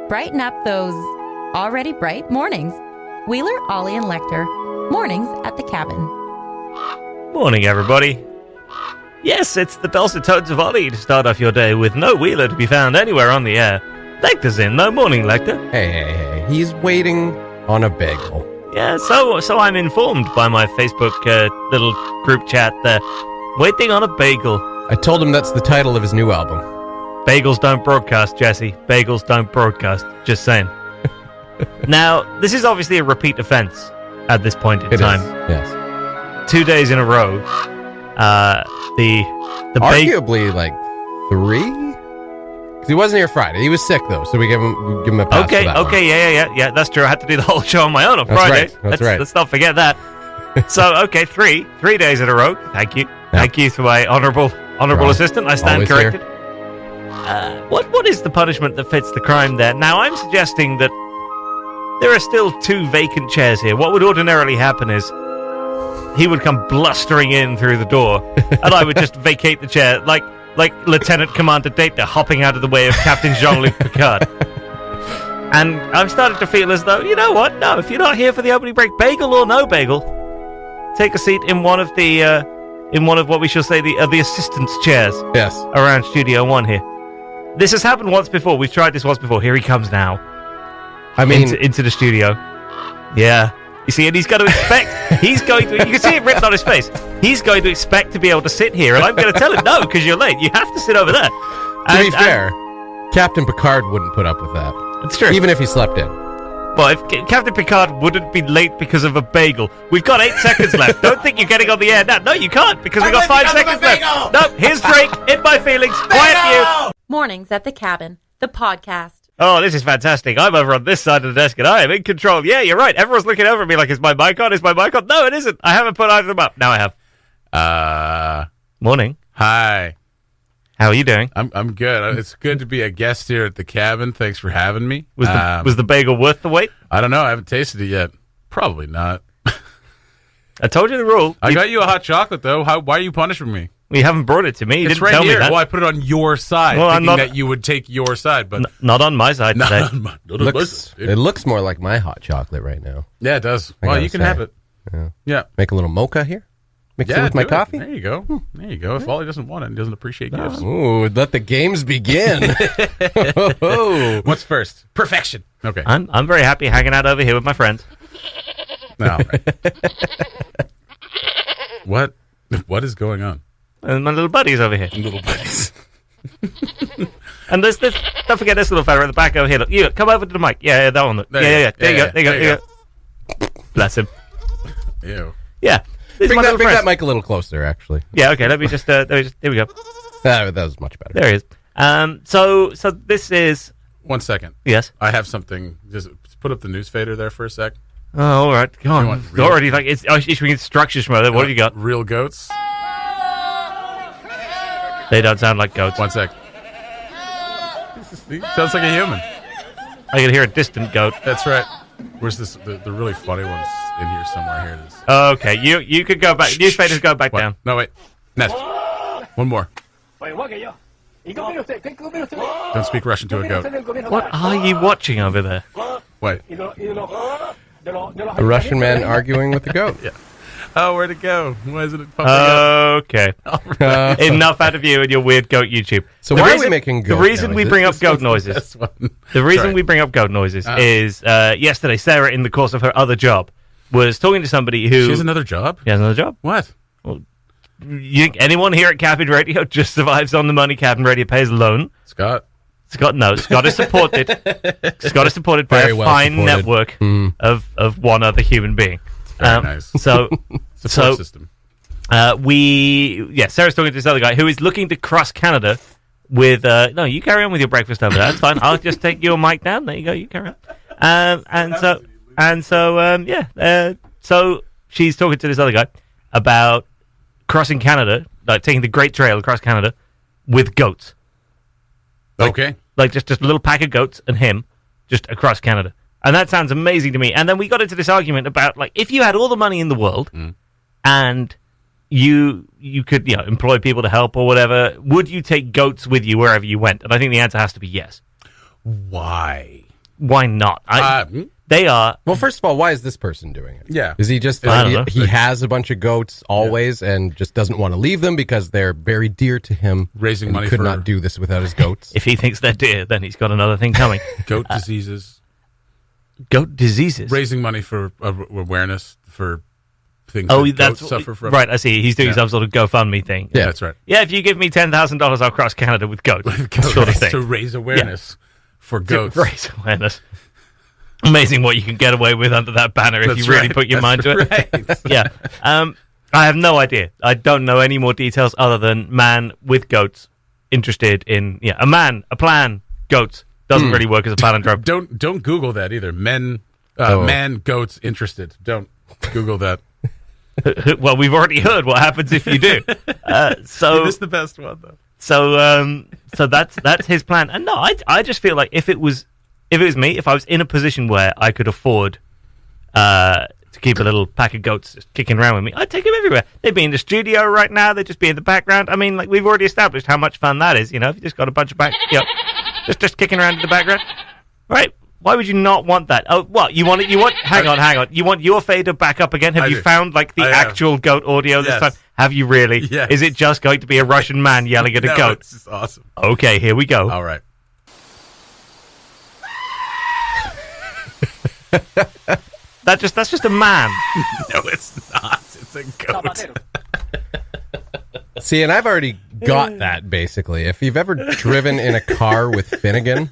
Brighten up those already bright mornings. Wheeler, Ollie, and Lecter. Mornings at the cabin. Morning, everybody. Yes, it's the dulcet tones of Ollie to start off your day with no Wheeler to be found anywhere on the air. Lecter's in, no morning, Lecter. Hey. He's waiting on a bagel. Yeah, so I'm informed by my Facebook little group chat there. Waiting on a bagel. I told him that's the title of his new album. Bagels don't broadcast, Jesse. Bagels don't broadcast. Just saying. Now, this is obviously a repeat offense at this point in time. Yes. 2 days in a row. The arguably like 3. Because he wasn't here Friday. He was sick though, so we give him a pass. Okay, for that one. Yeah. That's true. I had to do the whole show on my own on Friday. That's right. Let's not forget that. So, okay, three days in a row. Thank you. Yeah. Thank you to my honourable assistant. I stand corrected. What is the punishment that fits the crime there? Now, I'm suggesting that there are still 2 vacant chairs here. What would ordinarily happen is he would come blustering in through the door, and I would just vacate the chair, like Lieutenant Commander Data hopping out of the way of Captain Jean-Luc Picard. And I'm starting to feel as though, you know what? No, if you're not here for the opening break, bagel or no bagel, take a seat in one of what we shall say the assistant's chairs. Yes. Around Studio 1 here. This has happened once before. We've tried this once before. Here he comes now. I mean, into the studio. Yeah. You see, and he's going to expect, you can see it written on his face. He's going to expect to be able to sit here, and I'm going to tell him, no, because you're late. You have to sit over there. To be fair, Captain Picard wouldn't put up with that. It's true. Even if he slept in. Well, if Captain Picard wouldn't be late because of a bagel, we've got 8 seconds left. Don't think you're getting on the air now. No, you can't, because we've got 5 seconds left. No, here's Drake, In My Feelings, Quiet You. Mornings at the cabin, the podcast. Oh, this is fantastic. I'm over on this side of the desk and I am in control. Yeah, you're right. Everyone's looking over at me like, is my mic on? Is my mic on? No, it isn't. I haven't put either of them up. Now I have. Morning. Hi. How are you doing? I'm good. It's good to be a guest here at the cabin. Thanks for having me. Was the bagel worth the wait? I don't know. I haven't tasted it yet. Probably not. I told you the rule. I got you a hot chocolate, though. Why are you punishing me? Well, you haven't brought it to me. You it's didn't right tell here. me that. Well, I put it on your side, thinking that you would take your side, but not on my side today. It looks more like my hot chocolate right now. Yeah, it does. Well, you can have it. Yeah. Make a little mocha here. Mix it with my coffee. There you go. There you go. If Ollie doesn't want it, he doesn't appreciate gifts. Ooh, let the games begin. What's first? Perfection. Okay. I'm very happy hanging out over here with my friends. No. What is going on? And my little buddies over here. Little buddies. And this, don't forget this little fella at the back over here. Look, you come over to the mic. Yeah, that one. Yeah. There you go. Bless him. Ew. Yeah. Bring that mic a little closer, actually. Yeah, okay. Let me just, here we go. That was much better. There he is. So this is... 1 second. Yes? I have something. Just put up the news fader there for a sec. Oh, all right. Come on. Already, it's issuing instructions from there. What have you got? Real goats? They don't sound like goats. 1 sec. Sounds like a human. I can hear a distant goat. That's right. Where's this? The really funny one's in here somewhere. Here it is. Okay, you could go back. News faders go back down. No, wait. Next. One more. Don't speak Russian to a goat. What are you watching over there? Wait. A Russian man arguing with the goat. Yeah. Oh, where'd it go? Why isn't it popping up? Okay. Enough out of you and your weird goat YouTube. So why are we making goat noises? The reason we bring up goat noises. The reason we bring up goat noises is yesterday Sarah, in the course of her other job, was talking to somebody who... She has another job? She has another job. What? Well, you think anyone here at Cabin Radio just survives on the money Cabin Radio pays alone? Scott is supported. Scott is supported by a fine network of one other human being. Very nice. Support system. Sarah's talking to this other guy who is looking to cross Canada with... no, you carry on with your breakfast over there. That's fine. I'll just take your mic down. There you go. You carry on. So she's talking to this other guy about crossing Canada, like taking the Great Trail across Canada with goats. Okay. Like just a little pack of goats and him just across Canada. And that sounds amazing to me. And then we got into this argument about, like, if you had all the money in the world and you could, employ people to help or whatever, would you take goats with you wherever you went? And I think the answer has to be yes. Why? why not? They are. Well, first of all, why is this person doing it? Yeah. Is he just I don't know. he has a bunch of goats always and just doesn't want to leave them because they're very dear to him? Raising and money he could for- not do this without his goats. If he thinks they're dear, then he's got another thing coming. Goat diseases. Goat diseases. Raising money for awareness for things Oh, that that's goats suffer from. right. I see. He's doing some sort of GoFundMe thing. Yeah. That's right. Yeah, if you give me $10,000, I'll cross Canada with goats. Sort of thing. To raise awareness for goats. Raise awareness. Amazing what you can get away with under that banner if you really put your mind to it. Right. Yeah. I have no idea. I don't know any more details other than man with goats interested in a man, a plan, goats. Doesn't really work as a palindrome. Don't Google that either. Man, goats interested. Don't Google that. Well, we've already heard what happens if you do. So This is the best one though. So that's his plan. And no, I just feel like if it was me, if I was in a position where I could afford to keep a little pack of goats just kicking around with me, I'd take them everywhere. They'd be in the studio right now. They'd just be in the background. I mean, like we've already established how much fun that is. If you just got a bunch of just kicking around in the background, right? Why would you not want that? Oh, what you want? Hang on. You want your fader back up again? Have you found like the actual goat audio this time? Have you really? Yes. Is it just going to be a Russian man yelling at a goat? This is awesome. Okay, here we go. All right. That's just a man. No, it's not. It's a goat. See, and I've already got that, basically. If you've ever driven in a car with Finnegan,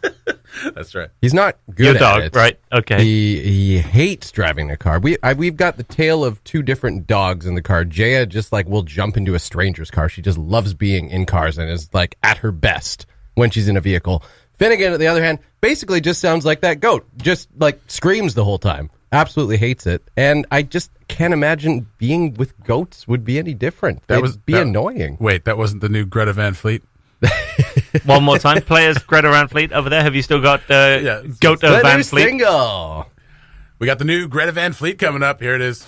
That's right. he's not good Your at dog, it. right? Okay. He hates driving a car. We've got the tale of two different dogs in the car. Jaya just will jump into a stranger's car. She just loves being in cars and is like at her best when she's in a vehicle. Finnegan, on the other hand, basically just sounds like that goat. Just screams the whole time. Absolutely hates it. And I just can't imagine being with goats would be any different. It'd be annoying. Wait, that wasn't the new Greta Van Fleet? One more time, players. Greta Van Fleet over there. Have you still got Goat The Van new Fleet? single. We got the new Greta Van Fleet coming up. Here it is.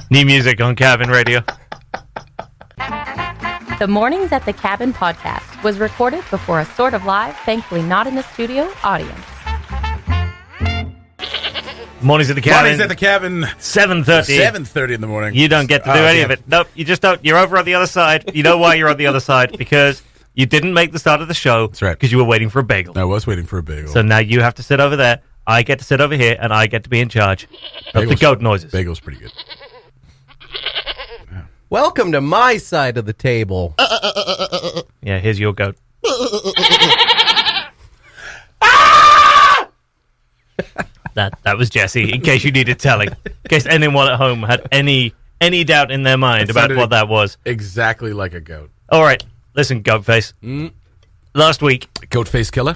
New music on Cabin Radio. The Mornings at the Cabin podcast was recorded before a sort of live, thankfully not in the studio, audience. Mornings at the Cabin. Mornings at the cabin. 7:30. 7:30 in the morning. You don't get to do any of it. Nope, you just don't. You're over on the other side. You know why you're on the other side? Because you didn't make the start of the show. That's right. Because you were waiting for a bagel. I was waiting for a bagel. So now you have to sit over there. I get to sit over here, and I get to be in charge of the goat noises. Bagel's pretty good. Welcome to my side of the table. Yeah, here's your goat. That was Jesse, in case you needed telling. In case anyone at home had any doubt in their mind about what that was. Exactly like a goat. All right, listen, goat face. Last week, Goat face killer?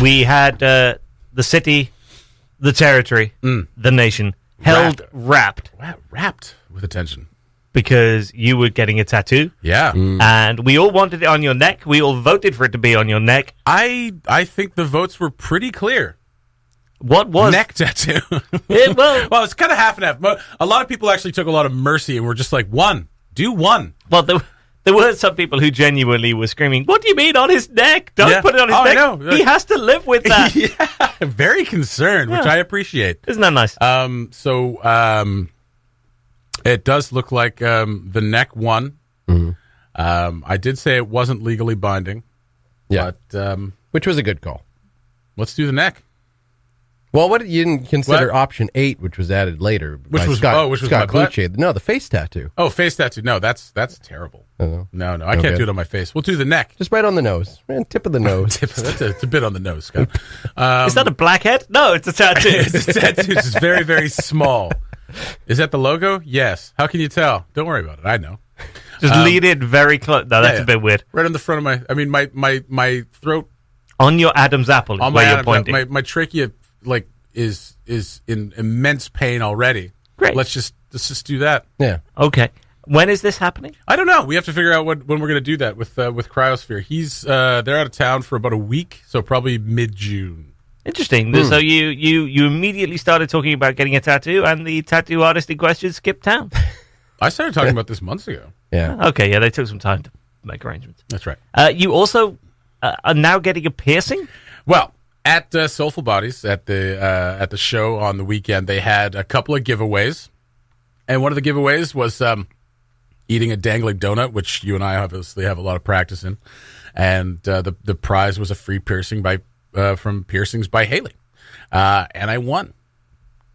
we had the city, the territory, the nation held wrapped Wow, wrapped with attention. because you were getting a tattoo. Yeah. And we all wanted it on your neck. We all voted for it to be on your neck. I think the votes were pretty clear. What was Neck tattoo. well, Well, it's kind of half and half. A lot of people actually took a lot of mercy and were just like, do one. well, there were some people who genuinely were screaming, "What do you mean on his neck? Don't Yeah. put it on his Oh, I neck. know. He has to live with that." Yeah, very concerned, which I appreciate. Isn't that nice? It does look like the neck won. I did say it wasn't legally binding. Yeah. But Which was a good call. let's do the neck. Well, what you didn't consider What? option 8, which was added later. Which by was- Scott, oh, which was Scott my butt? Glucci. No, the face tattoo. Oh, face tattoo. No, that's terrible. Oh, No, I can't Okay. do it on my face. We'll do the neck. just right on the nose. Man, tip of the nose. It's a bit on the nose, Scott. Is that a blackhead? No, it's a tattoo. It's a tattoo. It's very, very small. Is that the logo? Yes. How can you tell? Don't worry about it. I know. Just lead it very close. No, that's yeah. a bit weird. Right on the front of my throat. On your Adam's apple is On where my you're pointing. my trachea is in immense pain already. Great. Let's just do that. Yeah. Okay. When is this happening? I don't know. We have to figure out when we're going to do that with Cryosphere. He's they're out of town for about a week, so probably mid-June. Interesting. So you immediately started talking about getting a tattoo, and the tattoo artist in question skipped town. I started talking about this months ago. Yeah. Okay, yeah, they took some time to make arrangements. That's right. You also are now getting a piercing? Well, at Soulful Bodies, at the show on the weekend, they had a couple of giveaways. And one of the giveaways was eating a dangling donut, which you and I obviously have a lot of practice in. And the prize was a free piercing from Piercings by Haley. And I won.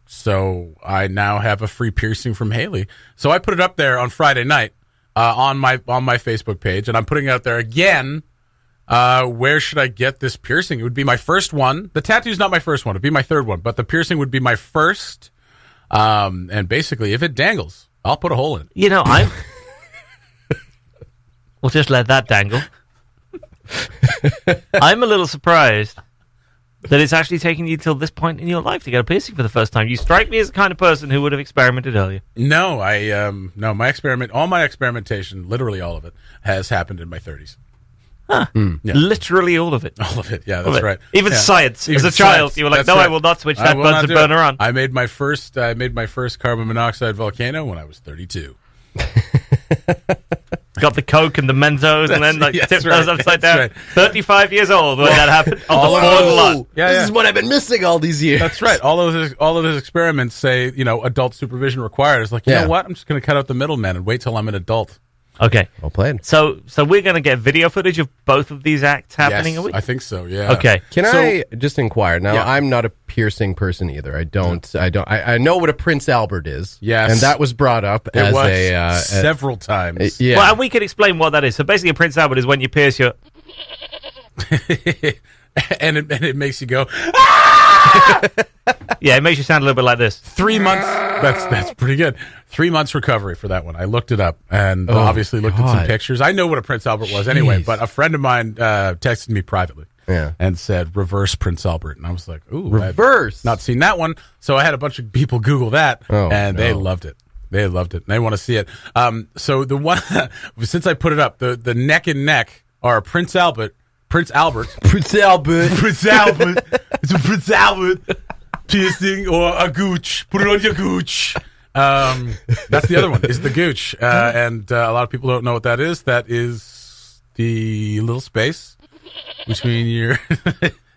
So I now have a free piercing from Haley. So I put it up there on Friday night on my Facebook page, and I'm putting it out there again. Where should I get this piercing? It would be my first one. The tattoo's not my first one. It'd be my third one, but the piercing would be my first. And basically, if it dangles, I'll put a hole in it. We'll just let that dangle. I'm a little surprised that it's actually taken you till this point in your life to get a piercing for the first time. You strike me as the kind of person who would have experimented earlier. No, all my experimentation, literally all of it, has happened in my 30s. Huh. Yeah. Literally all of it. All of it, yeah, that's right. Even science. As a child, you were like, no, I will not switch that Bunsen burner on. I made my first carbon monoxide volcano when I was 32. Got the Coke and the Mentos and then tipped those upside down. Right. 35 years old when that happened. This is what I've been missing all these years. That's right. All of those experiments say, adult supervision required. It's like, you know what? I'm just going to cut out the middleman and wait till I'm an adult. Okay. Well played. So we're going to get video footage of both of these acts happening Yes, a week? I think so, yeah. Okay. Can I just inquire? Now, I'm not a piercing person either. I know what a Prince Albert is. Yes. And that was brought up several times. Yeah. Well, and we could explain what that is. So basically a Prince Albert is when you pierce your... and it makes you go... Yeah, it makes you sound a little bit like this. 3 months. That's pretty good. 3 months recovery for that one. I looked it up and obviously looked at some pictures. I know what a Prince Albert was anyway, but a friend of mine texted me privately and said reverse Prince Albert, and I was like, "Ooh, reverse." I've not seen that one." So I had a bunch of people Google that, they loved it. They loved it. And they want to see it. So the one since I put it up, the neck and neck are Prince Albert. It's a Prince Albert piercing or a gooch. Put it on your gooch. That's the other one, is the gooch. And a lot of people don't know what that is. That is the little space between your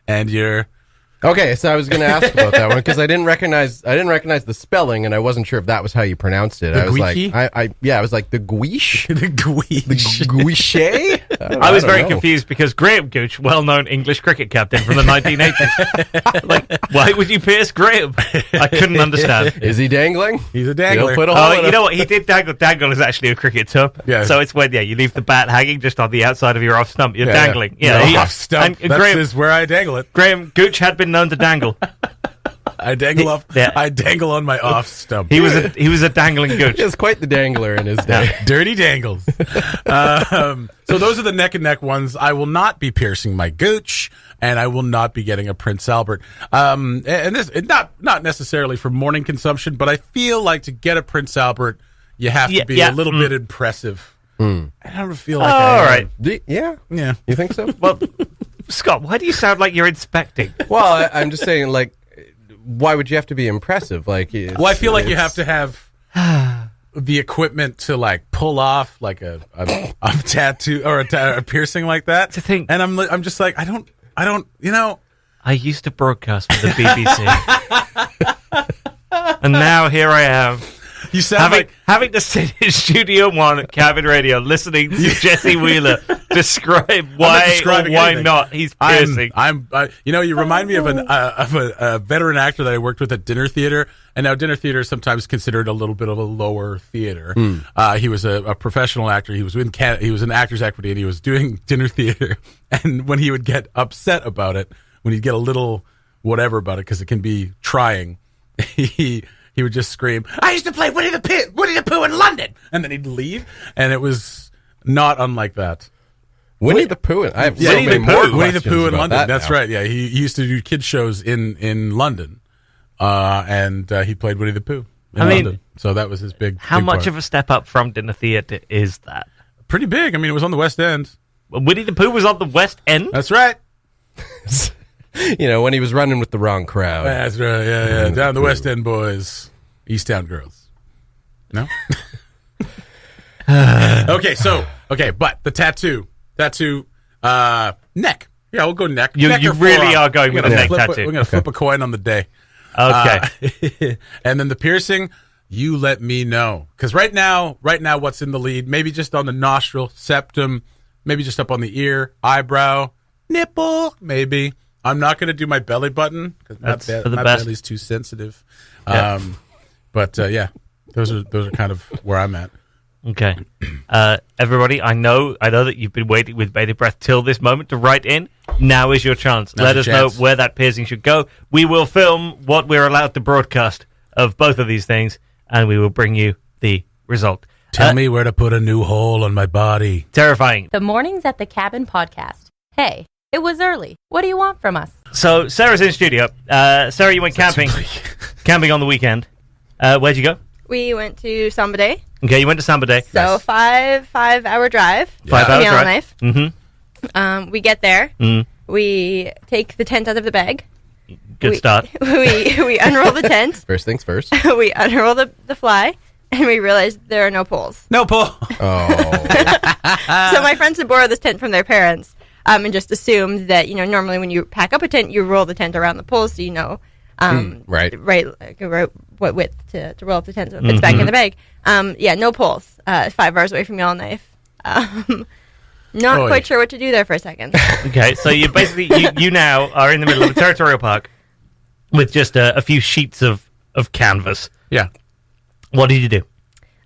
and your... Okay, so I was going to ask about that one because I didn't recognize the spelling, and I wasn't sure if that was how you pronounced it. I was like, I was like the Guiche, the Guiche. I was very confused because Graham Gooch, well-known English cricket captain from the 1980s. Like, why would you pierce Graham? I couldn't understand. Is he dangling? He's a dangler. You know what? He did dangle. Dangle is actually a cricket term. Yeah. So it's when you leave the bat hanging just on the outside of your off stump. You're dangling. Off stump. That's where I dangle it. Graham Gooch had been known to dangle. I dangle I dangle on my off stump. He was a dangling gooch. He was quite the dangler in his day. Dirty dangles. So those are the neck and neck ones. I will not be piercing my gooch, and I will not be getting a Prince Albert. And this not necessarily for morning consumption, but I feel like to get a Prince Albert, you have to be a little bit impressive. I don't feel like all right. Yeah. You think so? Well, Scott, why do you sound like you're inspecting? Well, I'm just saying, like, why would you have to be impressive? Like, I feel like you have to have the equipment to like pull off like a tattoo or a piercing like that. To think, and I'm just like I don't. I used to broadcast for the BBC, and now here I am. You sound having to sit in Studio One at Cabin Radio, listening to Jesse Wheeler describe why not he's piercing. You remind me of a veteran actor that I worked with at Dinner Theater, and now Dinner Theater is sometimes considered a little bit of a lower theater. He was a professional actor. He was in Canada. He was in Actors Equity, and he was doing Dinner Theater. And when he would get upset about it, when he'd get a little whatever about it, because it can be trying, he would just scream, "I used to play Winnie the Pooh in London!" And then he'd leave, and it was not unlike that. Winnie the Pooh. I have Winnie the Pooh in London. That's now. right. Yeah, he used to do kids shows in London, and he played Winnie the Pooh in London. So that was his big. How much of a step up from Dinner Theater is that? Pretty big. I mean, it was on the West End. Winnie the Pooh was on the West End. That's right. when he was running with the wrong crowd. That's right. Yeah. Down the West End boys, East Town girls. No. Okay, but the tattoo, neck. Yeah, we'll go neck. You really are going with a neck tattoo. We're gonna flip a coin on the day. Okay. And then the piercing. You let me know, because right now, what's in the lead? Maybe just on the nostril, septum, maybe just up on the ear, eyebrow, nipple. Maybe I'm not gonna do my belly button because my belly's too sensitive. Yeah. Those are kind of where I'm at. Okay. Everybody, I know that you've been waiting with bated breath till this moment to write in. Now is your chance. Let us know where that piercing should go. We will film what we're allowed to broadcast of both of these things, and we will bring you the result. Tell me where to put a new hole on my body. Terrifying. The Mornings at the Cabin podcast. Hey, it was early. What do you want from us? So, Sarah's in studio. Sarah, you went camping on the weekend. Where'd you go? We went to Samba Day. Okay, you went to Samba Day. So nice. 5-hour drive. 5 hours drive. Mm-hmm. We get there. Mm. We take the tent out of the bag. Good start. We unroll the tent. First things first. We unroll the fly, and we realize there are no poles. No pole. Oh. So my friends had borrowed this tent from their parents, and just assumed that normally when you pack up a tent, you roll the tent around the poles, so right, what width to roll up the tent so it fits back in the bag. No poles. 5 hours away from Yellowknife. Not quite sure what to do there for a second. Okay, so you basically you now are in the middle of a territorial park with just a few sheets of canvas. Yeah. What did you do?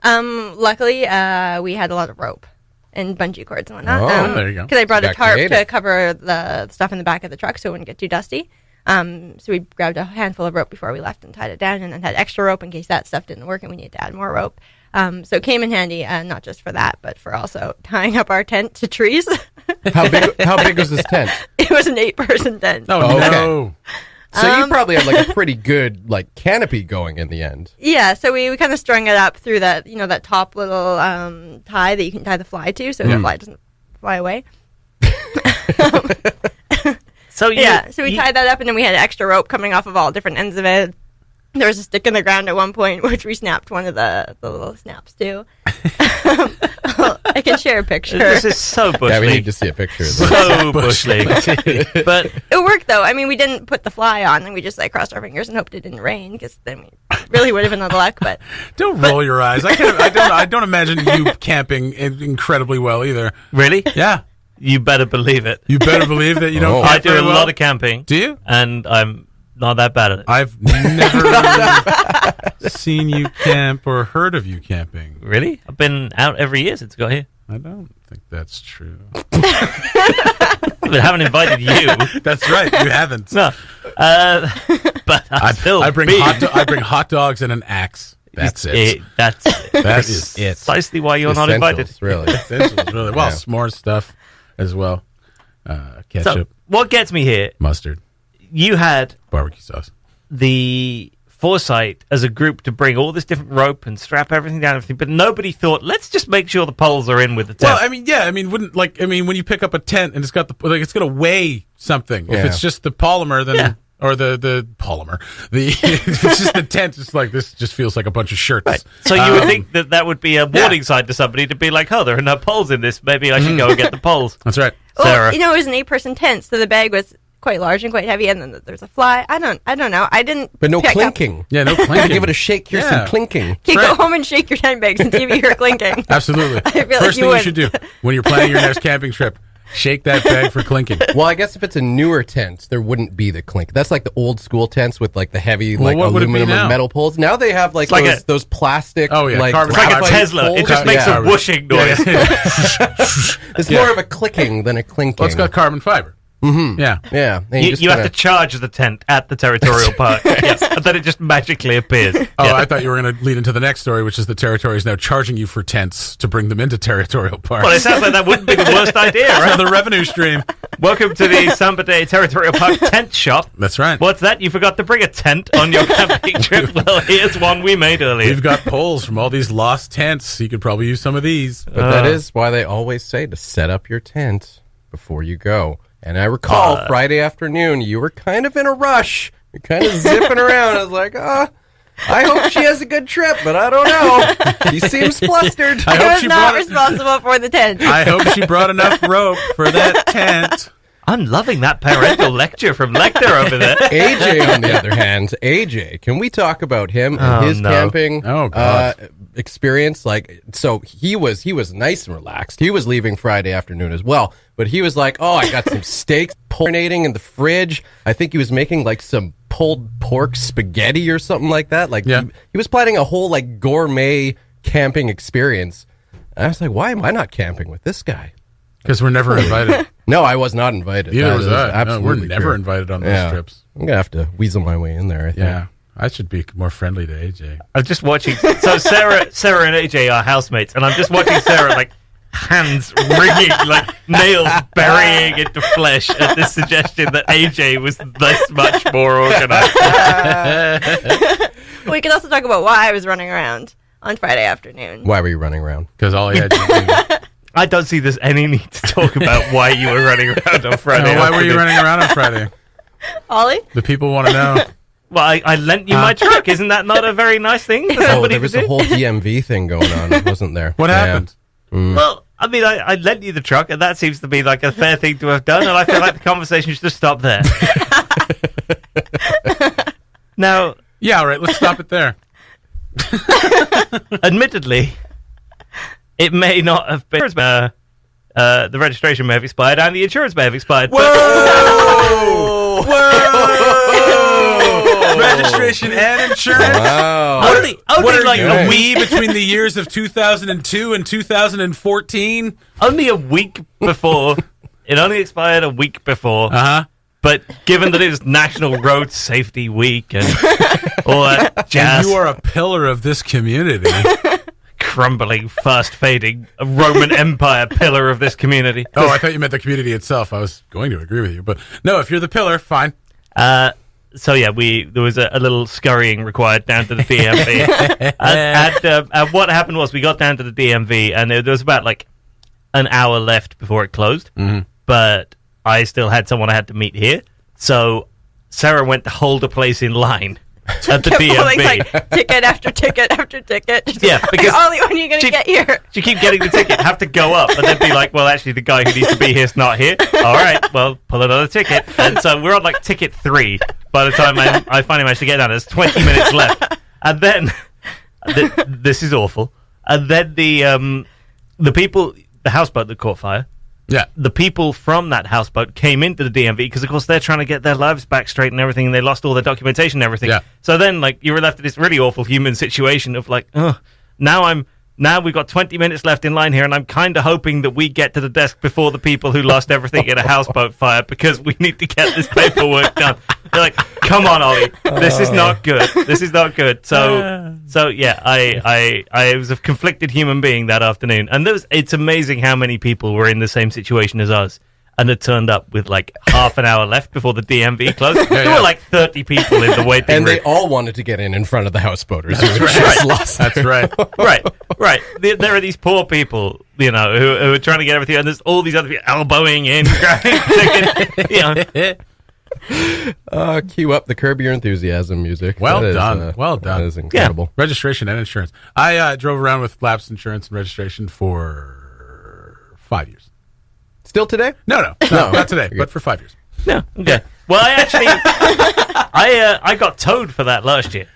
Luckily, we had a lot of rope and bungee cords and whatnot. Oh, there you go. Because I brought a tarp creative. to cover the stuff in the back of the truck so it wouldn't get too dusty. So we grabbed a handful of rope before we left and tied it down, and then had extra rope in case that stuff didn't work and we needed to add more rope. So it came in handy, not just for that, but for also tying up our tent to trees. How big was this tent? It was an 8-person tent. Oh, okay. no. So you probably had like a pretty good like canopy going in the end. Yeah, so we kind of strung it up through that that top little tie that you can tie the fly to, so the fly doesn't fly away. So we tied that up, and then we had extra rope coming off of all different ends of it. There was a stick in the ground at one point, which we snapped one of the little snaps too. I can share a picture. This is so bush Yeah, we league. need to see a picture of this. So bush league. But It worked though. I mean, we didn't put the fly on, and we just crossed our fingers and hoped it didn't rain, because then we really would have been out of luck. But Don't roll your eyes. I don't imagine you camping incredibly well either. really, Yeah. you better believe it. You better believe that you don't. Oh. I camp do very a well. lot of camping. Do you? And I'm not that bad at it. I've never seen you camp or heard of you camping. Really? I've been out every year since I got here. I don't think that's true. But I haven't invited you. That's right. You haven't. No. But I bring hot dogs and an axe. That's it. That is it. Precisely why you're not invited. Essentials, really. Essentials, really. Well, Yeah. s'more stuff as well. So, Ketchup, what gets me here, mustard, you had barbecue sauce. the foresight as a group to bring all this different rope and strap everything down and everything, but nobody thought, let's just make sure the poles are in with the tent. Well, when you pick up a tent and it's got it's going to weigh something. If Yeah. it's just the polymer, then Yeah. or the polymer, if it's just the tent, it's like this just feels like a bunch of shirts. Right. So you would think that would be a warning sign to somebody to be like, oh, there are no poles in this. Maybe I should go and get the poles. That's right. Sarah. well, it was an 8-person tent, so the bag was quite large and quite heavy, and then there's a fly. I don't know. I didn't. But no pick up- clinking. Yeah, no clinking. Give it a shake. Here's Yeah. some clinking. You Right. go home and shake your tent bags and see if you hear clinking. Absolutely. feel like First you thing you would. should do when you're planning your next camping trip, shake that bag for clinking. Well, I guess if it's a newer tent, there wouldn't be the clink. That's like the old school tents with like the heavy Well, what would it be aluminum now? or metal poles. Now they have like, like those plastic. Oh, yeah, like, carbon It's like a Graphite Tesla. It poles. just makes Yeah. a whooshing noise. It's more of a clicking than a clinking. Well, it's got carbon fiber. Mm-hmm. Yeah. Yeah, and You just have to kinda- charge the tent at the territorial park. Yes. And then it just magically appears. Oh, Yeah. I thought you were going to lead into the next story, which is the territory is now charging you for tents to bring them into territorial parks. Well, it sounds like that wouldn't be the worst idea, right? Another revenue stream. Welcome to the Samba Day Territorial Park tent shop. That's right. What's that? You forgot to bring a tent on your camping trip? Well, here's one we made earlier. We've got poles from all these lost tents. You could probably use some of these. But that is why they always say to set up your tent before you go. And I recall Friday afternoon, you were kind of in a rush. You're kind of zipping around. I was like, I hope she has a good trip, but I don't know. She seems flustered. I was not responsible for the tent. I hope she brought enough rope for that tent. I'm loving that parental lecture from Lecter over there. AJ, on the other hand, can we talk about him and his camping experience? Like, so he was nice and relaxed. He was leaving Friday afternoon as well, but he was like, I got some steaks marinating in the fridge. I think he was making like some pulled pork spaghetti or something like that. Like, he was planning a whole like gourmet camping experience. And I was like, why am I not camping with this guy? Because we're never invited. No, I was not invited. Neither was I. Absolutely, we're never invited on those trips. I'm gonna have to weasel my way in there, I think. Yeah, I should be more friendly to AJ. I'm just watching. So Sarah and AJ are housemates, and I'm just watching Sarah like hands wringing, like nails burying into flesh at this suggestion that AJ was this much more organized. We could also talk about why I was running around on Friday afternoon. Why were you running around? Because all he had to do. I don't see there's any need to talk about why you were running around on Friday. Why were you running around on Friday? Ollie? The people want to know. Well, I lent you my truck. Isn't that not a very nice thing for somebody there was to do? a whole DMV thing going on, wasn't there? What happened? Well, I mean, I lent you the truck, and that seems to be like a fair thing to have done, and I feel like the conversation should just stop there. Now... Yeah, all right, let's stop it there. Admittedly... It may not have been. The registration may have expired, and the insurance may have expired. Whoa! Whoa! Registration and insurance. Wow. Only like a week between the years of 2002 and 2014. Only a week before. It only expired a week before. But given that it was National Road Safety Week and all that jazz, and you are a pillar of this community. Crumbling, fast-fading Roman Empire pillar of this community. Oh, I thought you meant the community itself. I was going to agree with you, but no, if you're the pillar, fine. So yeah, there was a little scurrying required down to the DMV. and what happened was we got down to the DMV, and there was about like an hour left before it closed. Mm-hmm. But I still had someone I had to meet here, so Sarah went to hold a place in line. At the DMV. Pulling, like, ticket after ticket after ticket. Yeah, because Ollie, when are you going to get here? You keep getting the ticket, have to go up, and then be like, well, actually, the guy who needs to be here is not here. All right, well, pull another ticket. And so we're on, like, ticket 3 by the time I finally managed to get down. There's 20 minutes left. And then, this is awful. And then the people, the houseboat that caught fire, the people from that houseboat came into the DMV because, of course, they're trying to get their lives back straight and everything, and they lost all their documentation and everything. Yeah. So then, like, you were left in this really awful human situation of, like, now we've got 20 minutes left in line here, and I'm kind of hoping that we get to the desk before the people who lost everything in a houseboat fire because we need to get this paperwork done. They're like, come on, Ollie, this is not good. This is not good. So yeah, I was a conflicted human being that afternoon, and it's amazing how many people were in the same situation as us. And it turned up with like half an hour left before the DMV closed. There were like 30 people in the waiting room. And they all wanted to get in front of the houseboaters. That's right. Right. There are these poor people, you know, who are trying to get everything, and there's all these other people elbowing in, grabbing tickets, you know. Cue up the Curb Your Enthusiasm music. Well done. That is incredible. Yeah. Registration and insurance. I drove around with lapsed insurance and registration for 5 years. Still today? No, not today, but for 5 years. No, okay. Well, I actually, I got towed for that last year.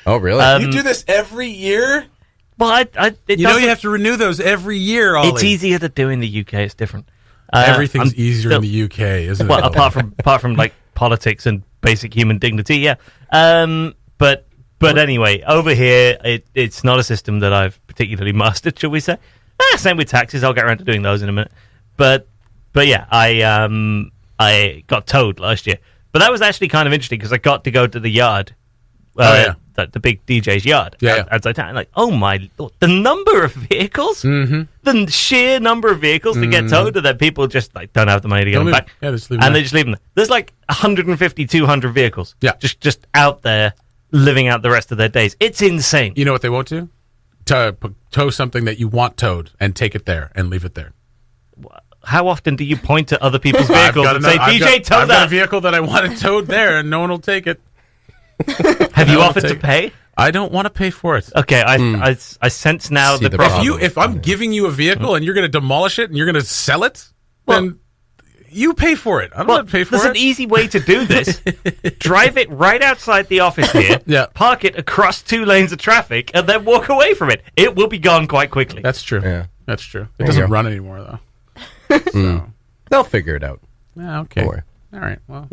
Oh, really? You do this every year? Well, you have to renew those every year, Ollie. It's easier to do in the UK. It's different. Everything's easier in the UK, isn't it? Well, apart from like politics and basic human dignity, yeah. But anyway, over here, it's not a system that I've particularly mastered, shall we say? Same with taxes. I'll get around to doing those in a minute. But yeah, I got towed last year. But that was actually kind of interesting because I got to go to the yard, the big DJ's yard outside town. Like, oh my Lord, the number of vehicles, the sheer number of vehicles that get towed, and that people just like don't have the money to get them back, they just leave and they just leave them there. There's like 150, 200 vehicles, just out there living out the rest of their days. It's insane. You know what they won't do? Tow something that you want towed and take it there and leave it there. how often do you point to other people's vehicles and say, DJ, tow I've got a that? vehicle that I want it towed there, and no one will take it. Have you offered to pay? I don't want to pay for it. Okay, I sense now See the the problem. problem. If I'm giving you a vehicle and you're going to demolish it and you're going to sell it, then you pay for it. I don't want to pay for There's it. an easy way to do this. Drive it right outside the office here, Yeah. park it across 2 lanes of traffic, and then walk away from it. It will be gone quite quickly. That's true. Yeah. That's true. It There you doesn't go. run anymore, though. They'll figure it out. Yeah, okay. Don't worry. All right. Well,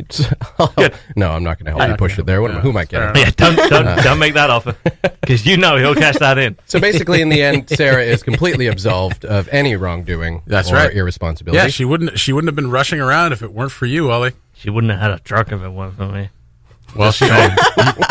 No, I'm not going to help you push it there. Who am I kidding? Yeah, don't make that offer, because you know he'll cash that in. So basically, in the end, Sarah is completely absolved of any wrongdoing That's or right. irresponsibility. yeah, she wouldn't have been rushing around if it weren't for you, Ollie. She wouldn't have had a truck if it wasn't for me. Well,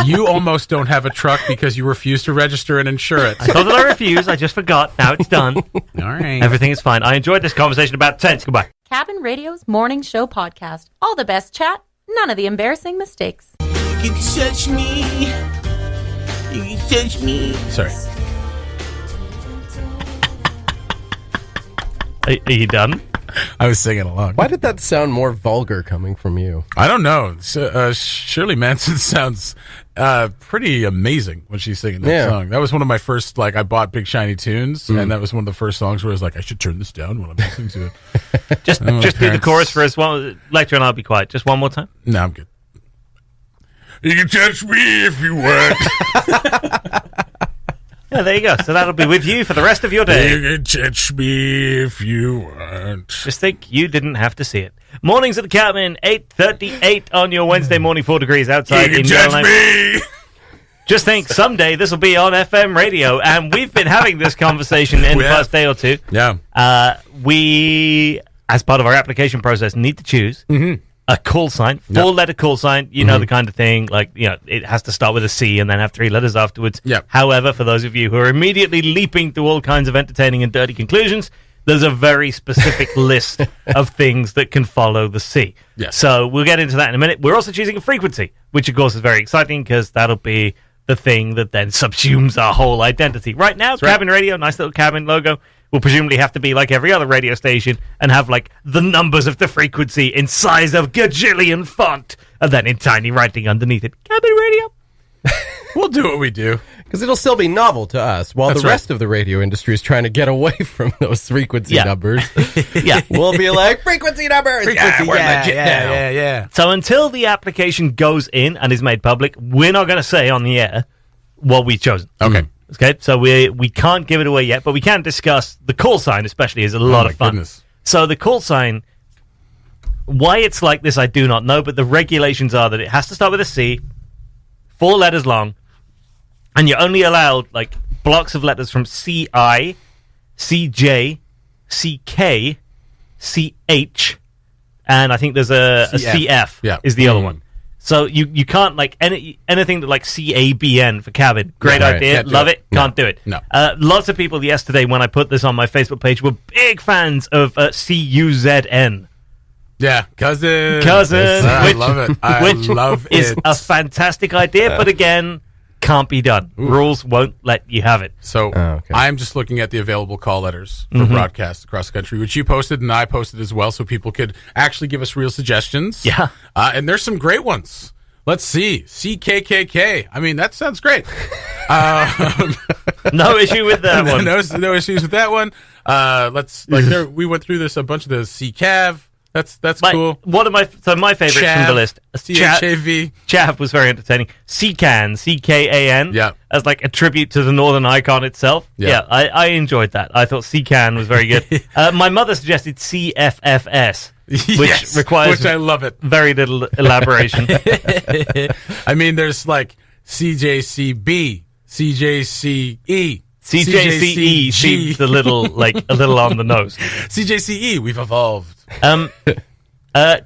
you almost don't have a truck because you refuse to register and insure it. I thought that I refused. I just forgot. Now it's done. All right. Everything is fine. I enjoyed this conversation about tents. Goodbye. Cabin Radio's Morning Show podcast. All the best chat, none of the embarrassing mistakes. You can touch me. You can touch me. Sorry. Are you done? I was singing along. Why did that sound more vulgar coming from you? I don't know. Shirley Manson sounds pretty amazing when she's singing that song. That was one of my first, I bought Big Shiny Tunes, and that was one of the first songs where I was like, I should turn this down when I'm listening to it. Just do the chorus for us. Lecture and I'll be quiet. Just one more time. No, I'm good. You can touch me if you want. Yeah, there you go. So that'll be with you for the rest of your day. You can touch me if you want. Just think you didn't have to see it. Mornings at the cabin, 8:38 on your Wednesday morning, 4 degrees outside You in can touch Yellowknife. me. Just think, someday this will be on FM radio, and we've been having this conversation in the past day or two. Yeah. We, as part of our application process, need to choose a call sign, 4-letter call sign. You know the kind of thing, it has to start with a C and then have 3 letters afterwards. Yep. However, for those of you who are immediately leaping to all kinds of entertaining and dirty conclusions, there's a very specific list of things that can follow the C. Yes. So we'll get into that in a minute. We're also choosing a frequency, which of course is very exciting because that'll be the thing that then subsumes our whole identity. Right now, Cabin Radio, nice little cabin logo, will presumably have to be like every other radio station and have the numbers of the frequency in size of gajillion font and then in tiny writing underneath it. Cabin Radio. We'll do what we do. Because it'll still be novel to us, while That's the rest of the radio industry is trying to get away from those frequency numbers. Yeah. We'll be like, frequency numbers! We're legit now. Yeah. So until the application goes in and is made public, we're not going to say on the air what we've chosen. Okay. Okay, so we can't give it away yet, but we can discuss the call sign, especially, is a lot of fun. Goodness. So the call sign, why it's like this, I do not know, but the regulations are that it has to start with a C, 4 letters long, and you're only allowed blocks of letters from CI, CJ, CK, CH, and I think there's a CF is the other one. So you can't anything that CABN for cabin. Great idea, love it. Can't do it. No. Lots of people yesterday when I put this on my Facebook page were big fans of CUZN. Yeah, cousin. I love it. I love it. Is a fantastic idea, but again, can't be done. Rules won't let you have it. So I'm just looking at the available call letters for broadcasts across the country, which you posted and I posted as well, so people could actually give us real suggestions. Yeah. And there's some great ones. Let's see. CKKK. I mean, that sounds great. No issue with that one. No issues with that one. We went through this, a bunch of the CCAV. That's cool. One of my favorites from the list, CHAV. Chav was very entertaining. CCAN, CKAN, Yeah. as a tribute to the Northern Icon itself. Yeah. I enjoyed that. I thought CCAN was very good. My mother suggested CFFS, which requires I love it. very little elaboration. I mean, there's CJCB, CJCE. CJCE seems a little on the nose. CJCE, we've evolved.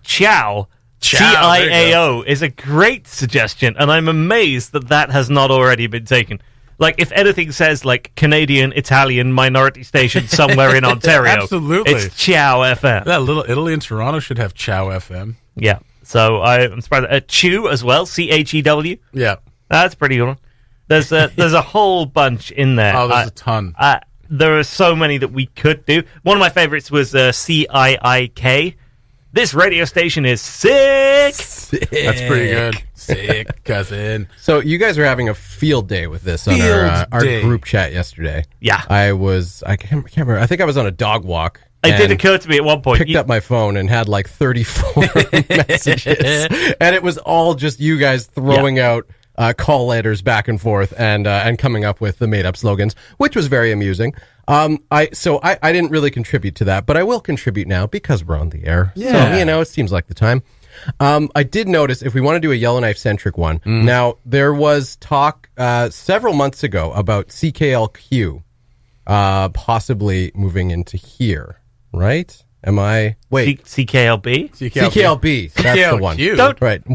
Ciao. CIAO is a great suggestion, and I'm amazed that has not already been taken. If anything says Canadian, Italian minority station somewhere in Ontario, absolutely, it's Ciao FM. That little Italy and Toronto should have Ciao FM. Yeah, so I'm surprised. Chew as well, CHEW. Yeah, that's a pretty good one. There's a whole bunch in there. Oh, there's a ton. there are so many that we could do. One of my favorites was CIIK. This radio station is sick. That's pretty good. Sick, cousin. So you guys were having a field day with this on our group chat yesterday. Yeah. I can't remember. I think I was on a dog walk. It did occur to me at one point. Picked up my phone and had like 34 messages. And it was all just you guys throwing out call letters back and forth and coming up with the made-up slogans, which was very amusing. I didn't really contribute to that, but I will contribute now because we're on the air. Yeah. So, it seems like the time. I did notice if we want to do a Yellowknife-centric one, now there was talk several months ago about CKLQ possibly moving into here, right? Am I... Wait. CKLB? CKLB. That's the one.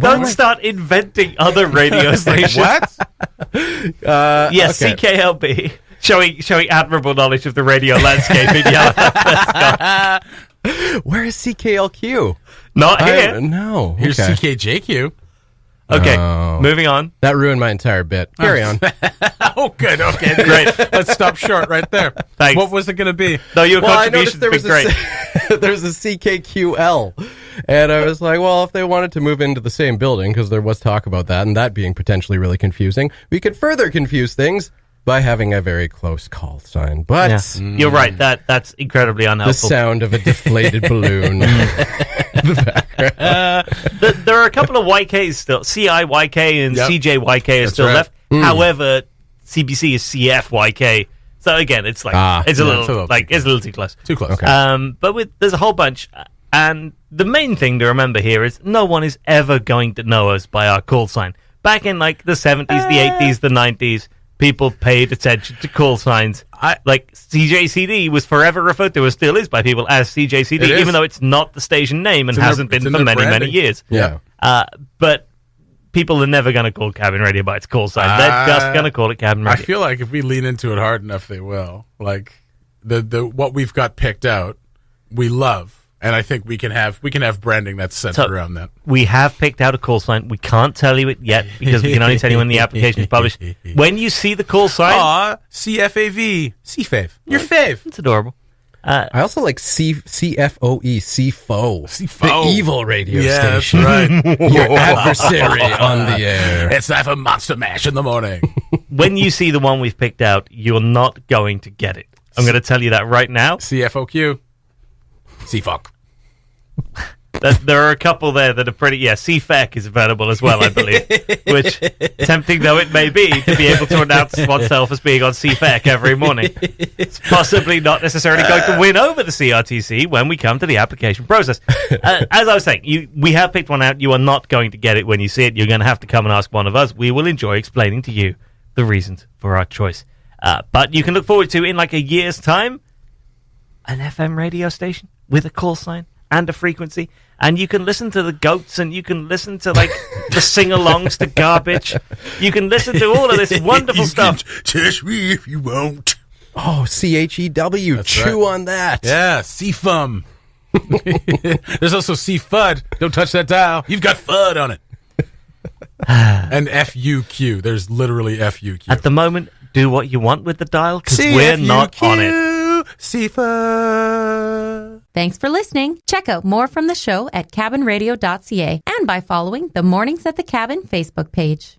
Don't start inventing other radio stations. What? Yes, okay. CKLB. Showing admirable knowledge of the radio landscape in Yellowknife. Where is CKLQ? Not here. No. Here's CKJQ. Okay, moving on. That ruined my entire bit. Carry on. Oh, good. Okay, great. Let's stop short right there. Thanks. What was it going to be? No, your contribution's been great. There's a CKQL. And I was like, well, if they wanted to move into the same building, because there was talk about that, and that being potentially really confusing, we could further confuse things by having a very close call sign. But you're right. That's incredibly unhelpful. The sound of a deflated balloon. There are a couple of YKs still. CIYK and CJYK are still left. However, CBC is CFYK. So again, it's like it's a little too close. Too close. Okay. But there's a whole bunch. And the main thing to remember here is no one is ever going to know us by our call sign. Back in like the 70s, the 80s, the 90s, people paid attention to call signs. Like CJCD was forever referred to, as still is by people, as CJCD, even though it's not the station name and hasn't been for many years. Yeah. But people are never going to call Cabin Radio by its call sign. They're just going to call it Cabin Radio. I feel like if we lean into it hard enough, they will. Like the what we've got picked out, we love. And I think we can have branding that's centered around that. We have picked out a call sign. We can't tell you it yet because we can only tell you when the application is published. When you see the call sign, CFAV, CFAV, your fave. It's adorable. I also like CFOE, CFO, CFO, the evil radio station. That's right. Your adversary on the air. It's time for Monster Mash in the morning. When you see the one we've picked out, you're not going to get it. I'm going to tell you that right now. CFOQ. CFOC. There are a couple there that are pretty... Yeah, CFEC is available as well, I believe. Which, tempting though it may be, to be able to announce oneself as being on CFEC every morning. It's possibly not necessarily going to win over the CRTC when we come to the application process. As I was saying, we have picked one out. You are not going to get it when you see it. You're going to have to come and ask one of us. We will enjoy explaining to you the reasons for our choice. But you can look forward to, in like a year's time, an FM radio station with a call sign and a frequency, and you can listen to the goats, and you can listen to like the sing-alongs to garbage. You can listen to all of this wonderful stuff. Test me if you won't. Oh, CHEW. That's Chew right. on that. Yeah, CFUM. There's also CFUD. Don't touch that dial. You've got FUD on it. And FUQ. There's literally FUQ. At the moment, do what you want with the dial, because we're not on it. CFUD. Thanks for listening. Check out more from the show at cabinradio.ca and by following the Mornings at the Cabin Facebook page.